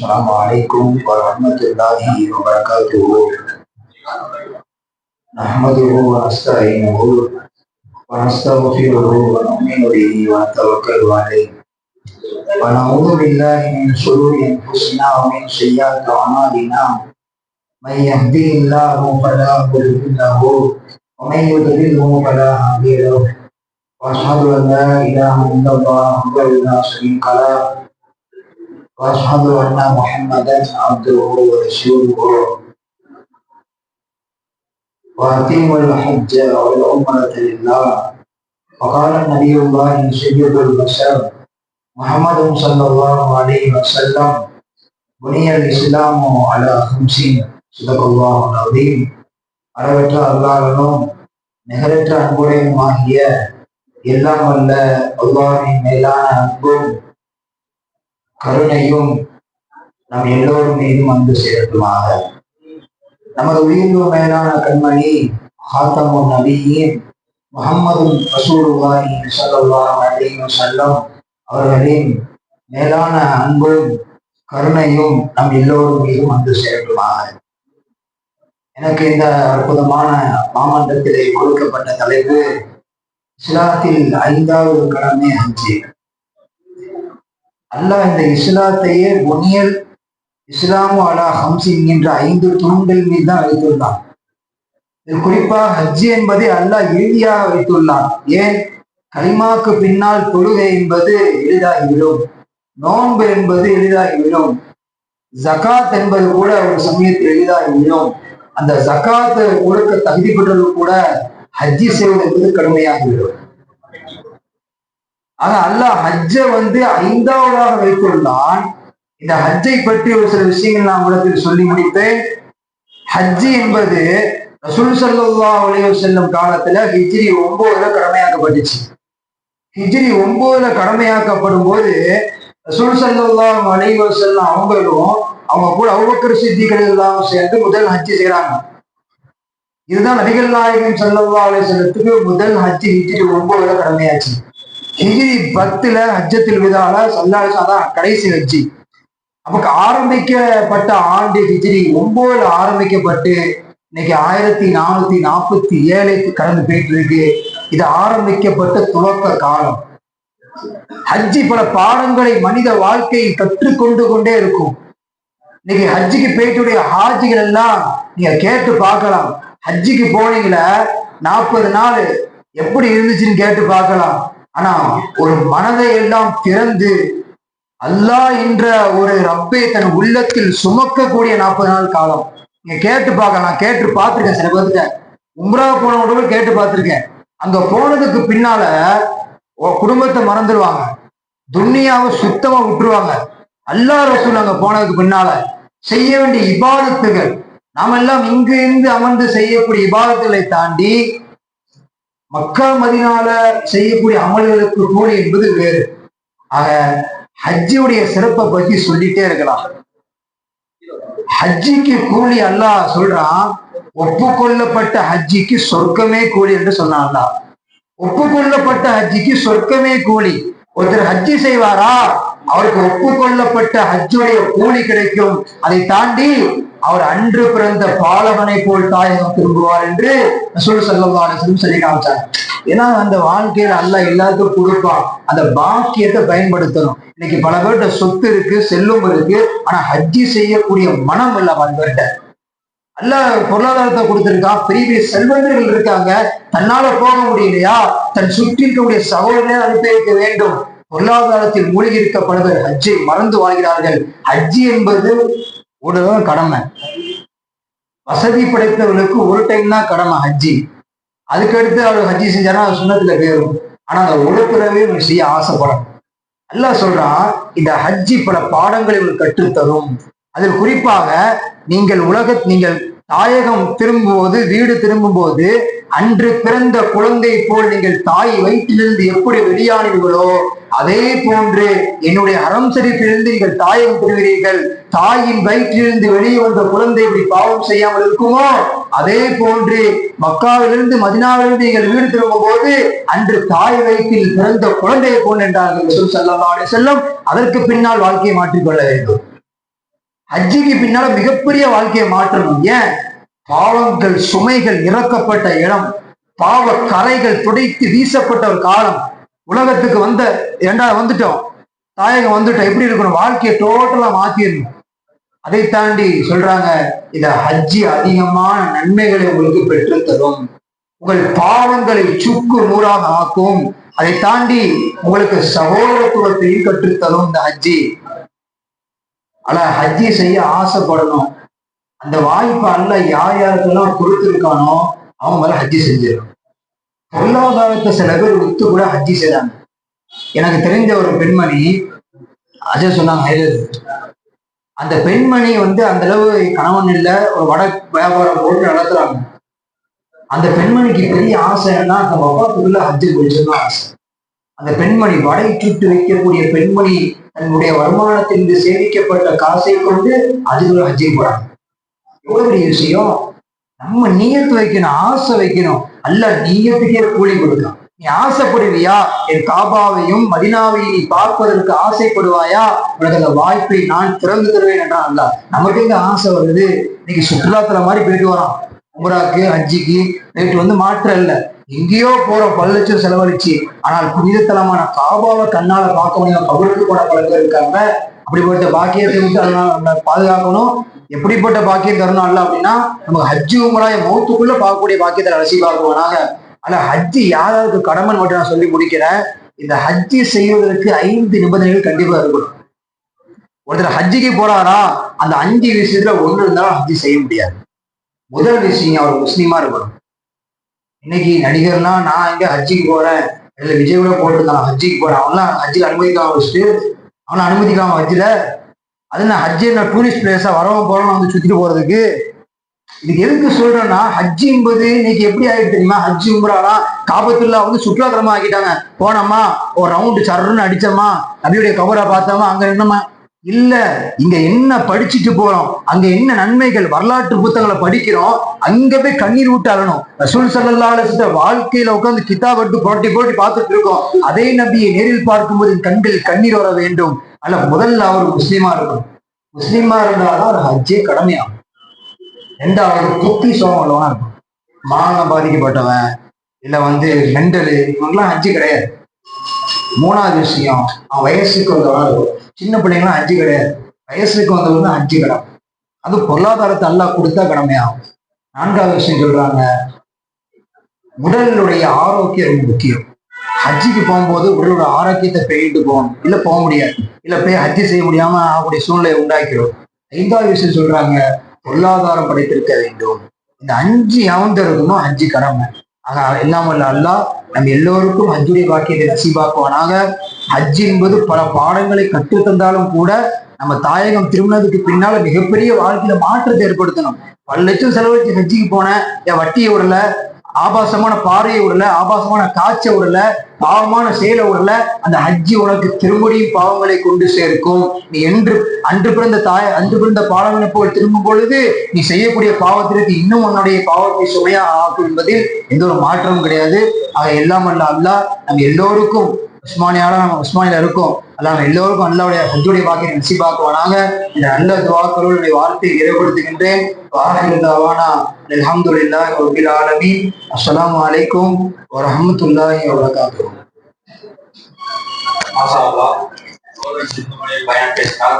السلام عليكم ورحمة الله وبركاته. نحمده ونستعينه ونستغفره ونؤمن به ونتوكل عليه ونعوذ بالله من شرور أنفسنا ومن سيئات أعمالنا. من يهده الله فلا مضل له ومن يضلله فلا هادي له. وأشهد أن لا إله إلا الله وحده لا شريك له وأشهد أن محمدا عبده ورسوله. وأتموا الحج والعمرة لله. وقال النبي الله سيد البشر محمد صلى الله عليه وسلم بني الإسلام على 50. صدق الله العظيم. அளவற்ற அல்லாஹ்வும் நிகரற்ற அன்புடையமாகிய எல்லாம் வல்ல அல்லாஹ்வின் மேலான அன்பும் கருணையும் நம் எல்லோரும் மீதும் அன்பு செலுத்துமாக. நமது உயிர்வு மேலான கண்மணி ஹாத்தமுன் நபியின் முஹம்மது ரசூலுல்லாஹி ஸல்லல்லாஹு அலைஹி வஸல்லம் அவர்களின் மேலான அன்பும் கருணையும் நம் எல்லோரும் மீதும் அன்பு செலுத்துமாக. எனக்கு இந்த அற்புதமான மாமன்றத்திலே கொடுக்கப்பட்ட தலைப்பு இஸ்லாத்தில் 5வது கடமை ஹஜ். அல்லாஹ் இந்த இஸ்லாத்தையே புனியல் இஸ்லாமு அலா 50 என்கின்ற 5 தூண்கள் மீது தான் வைத்துள்ளான். இதில் குறிப்பாக ஹஜ் என்பதை அல்லாஹ் இறுதியாக வைத்துள்ளான். ஏன்? கலிமாக்கு பின்னால் தொழுகை என்பது எளிதாகிவிடும், நோன்பு என்பது எளிதாகிவிடும், ஜகாத் என்பது கூட ஒரு சமயத்தில் எளிதாகிவிடும். அந்த ஜகாத்து கொடுக்க தகுதி பெற்றவர்கள் கூட ஹஜ்ஜி செய்வது என்பது கடுமையாகிவிடும். ஆக அல்லாஹ் ஹஜ்ஜை 5வதாக வைத்துள்ளான். இந்த ஹஜ்ஜை பற்றி ஒரு சில விஷயங்கள் நான் உலகத்தில் சொல்லி முடிப்பேன். ஹஜ்ஜி என்பது ரசூல் ஸல்லல்லாஹு அலைஹி வஸல்லம் காலத்துல ஹிஜ்ரி 9ல கடமையாக்கப்பட்டுச்சு. ஹிஜ்ரி 9ல கடமையாக்கப்படும் போது ரசூல் ஸல்லல்லாஹு அலைஹி வஸல்லம் அவங்களும் அவங்க கூட அபூபக்கர் சித்திக் எல்லாம் சேர்ந்து முதல் ஹஜ்ஜி செய்யறாங்க. இதுதான் நபிகள் நாயகம் ஸல்லல்லாஹு அலைஹி வஸல்லத்துக்கு முதல் ஹஜ்ஜி ஹிஜ்ரி 9ல கடமையாச்சு. ஹிஜ்ரி 10ல ஹஜ்ஜத்துல் விதால ஸல்லல்லாஹு அலைஹி வஸல்லம் கடைசி ஹஜ்ஜி. அப்ப ஆரம்பிக்கப்பட்ட ஆண்டு ஹிஜ்ரி 9ல ஆரம்பிக்கப்பட்டு இன்னைக்கு 1447 கடந்து போயிட்டு இருக்கு. இது ஆரம்பிக்கப்பட்ட துவக்க காலம். ஹஜ்ஜி பல பாடங்களை மனித வாழ்க்கையில் கற்றுக்கொண்டு கொண்டே இருக்கும். இன்னைக்கு ஹஜ்ஜிக்கு போயிட்டுடைய ஹாஜிகள் எல்லாம் நீங்க கேட்டு பார்க்கலாம். ஹஜ்ஜிக்கு போனீங்களா 40 நாள் எப்படி இருந்துச்சுன்னு கேட்டு பார்க்கலாம். ஆனா ஒரு மனதை எல்லாம் திறந்து அல்லாஹ் என்ற ஒரு ரப்பை தன் உள்ளத்தில் சுமக்கக்கூடிய 40 நாள் காலம். நீங்க கேட்டு பார்க்கலாம். கேட்டு பார்த்திருக்கேன். சில பேர்கிட்ட உம்ரா போனவங்க கேட்டு பார்த்திருக்கேன். அங்க போனதுக்கு பின்னால குடும்பத்தை மறந்துடுவாங்க, துன்யாவை சுத்தமா விட்டுருவாங்க. அல்லாஹ் ரசூல் அங்க போனதுக்கு பின்னால செய்ய வேண்டிய இபாதத்துகள், நாம எல்லாம் இங்கு இருந்து அமர்ந்து செய்யக்கூடிய இபாதத்துகளை தாண்டி மக்கா மதீனால செய்யக்கூடிய அமல்களுக்கு கூலி என்பது வேறு. ஆக ஹஜ்ஜியுடைய சிறப்பை பத்தி சொல்லிட்டே இருக்கலாம். ஹஜ்ஜிக்கு கூலி அல்லாஹ் சொல்றான், ஒப்புக்கொள்ளப்பட்ட ஹஜ்ஜிக்கு சொர்க்கமே கூலி என்று சொன்னான் அல்லாஹ். ஒப்புக்கொள்ளப்பட்ட ஹஜ்ஜிக்கு சொர்க்கமே கூலி. ஒருத்தர் ஹஜ்ஜி செய்வாரா, அவருக்கு ஒப்புக்கொள்ளப்பட்ட ஹஜ்ஜுடைய கூலி கிடைக்கும். அதை தாண்டி அவர் அன்று பிறந்த பாலகனை போல் தாயகம் திரும்புவார் என்று ரசூல் ஸல்லல்லாஹு அலைஹி வஸல்லம் சொல்லி காமிச்சாங்க. ஏன்னா அந்த வாழ்க்கையில அல்லாஹ் எல்லாத்துக்கும் கொடுப்பான். அந்த பாக்கியத்தை பயன்படுத்தணும். இன்னைக்கு பல பேர்கிட்ட சொத்து இருக்கு, செல்வம் இருக்கு, ஆனா ஹஜ்ஜி செய்யக்கூடிய மனம் இல்ல பல பேர்கிட்ட. அல்லாஹ் பொருளாதாரத்தை கொடுத்திருக்கான், பெரிய பெரிய செல்வந்தர்கள் இருக்காங்க, தன்னால போக முடியலையா, தன் சுற்றி இருக்கக்கூடிய சகோதரனை அனுப்பி வைக்க வேண்டும். பொருளாதாரத்தில் மூழ்கி இருக்க பல பேர் ஹஜ்ஜை மறந்து வாழ்கிறார்கள். ஹஜ்ஜி என்பது ஒரு கடமை. வசதி படைத்தவர்களுக்கு ஒரு டைம் தான் கடமை ஹஜ்ஜி. அதுக்கடுத்து அவர் ஹஜ்ஜி செஞ்சாரா சுன்னத்துல பேரும். ஆனா அந்த ஒரு பிறவே செய்ய ஆசைப்படும். அல்லாஹ் சொல்றான், இந்த ஹஜ்ஜி பல பாடங்களை உங்களுக்கு கற்றுத்தரும். அதில் குறிப்பாக நீங்கள் தாயகம் திரும்பும்போது, வீடு திரும்பும் போது அன்று பிறந்த குழந்தை போல் நீங்கள் தாய் வயிற்றிலிருந்து எப்படி வெளியானீர்களோ அதே போன்று என்னுடைய ஹரம் ஷரீஃபிலிருந்து நீங்கள் தாயகம் பெறுகிறீர்கள். தாயின் வயிற்றிலிருந்து வெளியே வந்த குழந்தை இப்படி பாவம் செய்யாமல் இருக்குமோ அதே போன்று மக்காவிலிருந்து மதினாவிலிருந்து நீங்கள் வீடு திரும்பும் போது அன்று தாய் வயிற்றில் பிறந்த குழந்தையை போல் என்றார்கள் ரசூல் ஸல்லல்லாஹு அலைஹி வஸல்லம். அதற்கு பின்னால் வாழ்க்கையை மாற்றிக்கொள்ள வேண்டும். ஹஜ்ஜிக்கு பின்னால மிகப்பெரிய வாழ்க்கையை மாற்றணும். ஏன்? பாவங்கள் சுமைகள் இறக்கப்பட்ட இடம், பாவ கரைகள் துடைத்து வீசப்பட்ட ஒரு காலம். உலகத்துக்கு வந்துட்டோம், தாயகம் வந்துட்டோம், எப்படி இருக்கணும்? வாழ்க்கையை டோட்டலா மாத்திடணும். அதை தாண்டி சொல்றாங்க, இந்த ஹஜ்ஜி அதிகமான நன்மைகளை உங்களுக்கு பெற்றுத்தரும், உங்கள் பாவங்களை சுக்கு நூறாக ஆக்கும், அதை தாண்டி உங்களுக்கு சகோதரத்துவத்தையும் கற்றுத்தரும் இந்த ஹஜ்ஜி. ஆனா ஹஜ்ஜி செய்ய ஆசைப்படணும். அந்த வாய்ப்பை அல்ல யார் யாருக்கெல்லாம் கொடுத்துருக்கானோ அவங்க மேல ஹஜ்ஜி செஞ்சிடும். பொருளாதாரத்தை சில பேர் வித்து கூட ஹஜ்ஜி செய்றாங்க. எனக்கு தெரிஞ்ச ஒரு பெண்மணி அஜய் சொன்னாங்க, அந்த பெண்மணி அந்த அளவு கணவன் இல்லை, ஒரு வட வியாபாரம் போட்டு நடத்துறாங்க. அந்த பெண்மணிக்கு பெரிய ஆசை என்ன, அந்த வபாத்துக்குள்ள ஹஜ்ஜு முடிச்சிடணும் ஆசை. அந்த பெண்மணி வடை சுட்டு வைக்கக்கூடிய பெண்மணி தன்னுடைய வருமானத்திலிருந்து சேமிக்கப்பட்ட காசை கொண்டு அதுக்குள்ள ஹஜ்ஜி போறாங்க. எவ்வளவு பெரிய விஷயம்! நம்ம நீயத்து வைக்கணும், ஆசை வைக்கணும். அல்ல நீயத்துக்கே கூலி கொடுக்கலாம். நீ ஆசைப்படுவியா? என் காபாவையும் மதினாவையும் நீ பார்ப்பதற்கு ஆசைப்படுவாயா? உனக்கு அந்த வாய்ப்பை நான் திறந்து தருவேன் என்றான் அல்ல. நமக்கு எங்க ஆசை வருது? இன்னைக்கு சுற்றுலாத்தல மாதிரி போயிட்டு வரோம், உம்ராக்கு ஹஜ்ஜிக்கு. நேற்று மாற்றம் இல்லை, எங்கேயோ போற பல லட்சம் செலவழிச்சு, ஆனால் புனிதத்தலமான காபாவை கண்ணால பார்க்க முடியும் கபருக்கு போன பல பேர் இருக்காங்க. அப்படிப்பட்ட பாக்கியத்தை விட்டு அதனால பாதுகாக்கணும். எப்படிப்பட்ட பாக்கியம் தரணும் அல்ல அப்படின்னா, நமக்கு ஹஜ்ஜு உம்ராய மௌத்துக்குள்ள பார்க்கக்கூடிய பாக்கியத்தை நசீபாக்குவானாக. ஆனா ஹஜ்ஜி யாராருக்கு கடமைன்னு மட்டும் நான் சொல்லி முடிக்கிறேன். இந்த ஹஜ்ஜி செய்வதற்கு 5 நிபந்தனைகள் கண்டிப்பா இருக்கணும். ஒருத்தர் ஹஜ்ஜிக்கு போறாரா, அந்த 5 விஷயத்துல ஒண்ணு இருந்தாலும் ஹஜ்ஜி செய்ய முடியாது. முதல் விஷயம், அவர் முஸ்லீமா இருக்கணும். இன்னைக்கு நடிகர்லாம் நான் எங்க ஹஜ்ஜிக்கு போறேன், இல்ல விஜய் கூட போட்டிருந்தான் ஹஜ்ஜிக்கு போறேன், அவன்லாம் ஹஜ்ஜில் அனுமதிக்காம வச்சுட்டு அவனை அனுமதிக்காம ஹஜ்ஜில அது நான் ஹஜ்ஜி டூரிஸ்ட் பிளேஸா வரவன் போறவன் சுத்திட்டு போறதுக்கு. இதுக்கு எதுக்கு சொல்றேன்னா, ஹஜ்ஜி என்பது இன்னைக்கு எப்படி ஆயிட்டு தெரியுமா? ஹஜ்ஜி உம்ராலாம் காபத்துல்லா சுற்றுலாத்தலமா ஆக்கிட்டாங்க. போனோமா, ஒரு ரவுண்டு சர்ன்னு அடிச்சோமா, நபியுடைய கபரை பார்த்தோமா, அங்க என்னமா இல்ல, இங்க என்ன படிச்சுட்டு போறோம், அங்க என்ன நன்மைகள், வரலாற்று புத்தகங்களை படிக்கிறோம், அங்க போய் கண்ணீர் விட்டு அழணும். ரசூல் ஸல்லல்லாஹு அலைஹி வஸல்லம் வாழ்க்கையில உட்கார்ந்து கிதாப் எடுத்து போட்டி பார்த்துட்டு இருக்கோம். அதே நபியை நேரில் பார்க்கும்போது கண்களில் கண்ணீர் வர வேண்டும். அல்ல, முதல்ல அவர் முஸ்லீமா இருக்கணும். முஸ்லீமா இருந்தாதான் ஒரு ஹஜ்ஜே கடமையாகும். 2வது, புத்தி சோமலவனா இருக்கும். மானம் பாதிக்கப்பட்டவன் இல்ல மெண்டலு, இவங்கெல்லாம் ஹஜ்ஜி கிடையாது. 3வது விஷயம், அவன் வயசுக்கு வந்தவனா இருக்கும். சின்ன பிள்ளைங்களாம் ஹஜ்ஜி கிடையாது, வயசுக்கு வந்தவங்க ஹஜ்ஜி கடமை. அது பொருளாதாரத்தை அல்லாஹ் கொடுத்தா கடமையாகும். 4வது விஷயம் சொல்றாங்க, உடலுடைய ஆரோக்கியம் ரொம்ப முக்கியம். ஹஜ்ஜிக்கு போகும்போது உடலோட ஆரோக்கியத்தை பேயிட்டு போகணும், இல்ல போக முடியாது, இல்ல போய் ஹஜ்ஜி செய்ய முடியாம அவங்களுடைய சூழ்நிலை உண்டாக்கிறோம். 5வது விஷயம் சொல்றாங்க, பொருளாதாரம் படைத்திருக்க வேண்டும். இந்த 5 எவந்து இருக்கணும் ஹஜ்ஜி கடமை. ஆக இல்லாமல் அல்லாஹ் நம்ம எல்லோருக்கும் ஹஜ்ஜுடைய பாக்கியத்தை நசீபாக்குவானாக. ஹஜ் என்பது பல பாடங்களை கற்றுத்தந்தாலும் கூட நம்ம தாயகம் திரும்பினதுக்கு பின்னால மிகப்பெரிய வாழ்க்கையில மாற்றத்தை ஏற்படுத்தணும். பல லட்சம் செலவழிச்சு ஹஜ்ஜிக்கு போனேன், என் வட்டியை விடல, ஆபாசமான பார்வையை விடல, ஆபாசமான காய்ச்சை விடல, பாவமான செயலை விடல, அந்த ஹஜ்ஜி உனக்கு திரும்படியும் பாவங்களை கொண்டு சேர்க்கும். நீ அன்று பிறந்த பாவங்களை போல் திரும்பும் பொழுது நீ செய்யக்கூடிய பாவத்திற்கு இன்னும் உன்னுடைய பாவத்தை சுமையா ஆக்கும் என்பதில் எந்த ஒரு மாற்றமும் கிடையாது. ஆக எல்லாம் அல்லாஹ் நம்ம எல்லோருக்கும் நம்ம உஸ்மானில இருக்கோம், அல்லாம எல்லோருக்கும் அல்லாவுடைய ஹஜ்ஜுடைய பாக்கியை நசீபாக்குவானாக. இந்த நல்ல துஆக்களுடைய வார்த்தையை நிறைவுபடுத்துகின்றேன். அல்ஹம்துலில்லாஹி ரப்பில் ஆலமீன். அஸ்ஸலாமு அலைக்கும் வரஹ்மத்துல்லாஹி வபரகாத்துஹு. மாஷா அல்லாஹ், பயான் பேசினார்.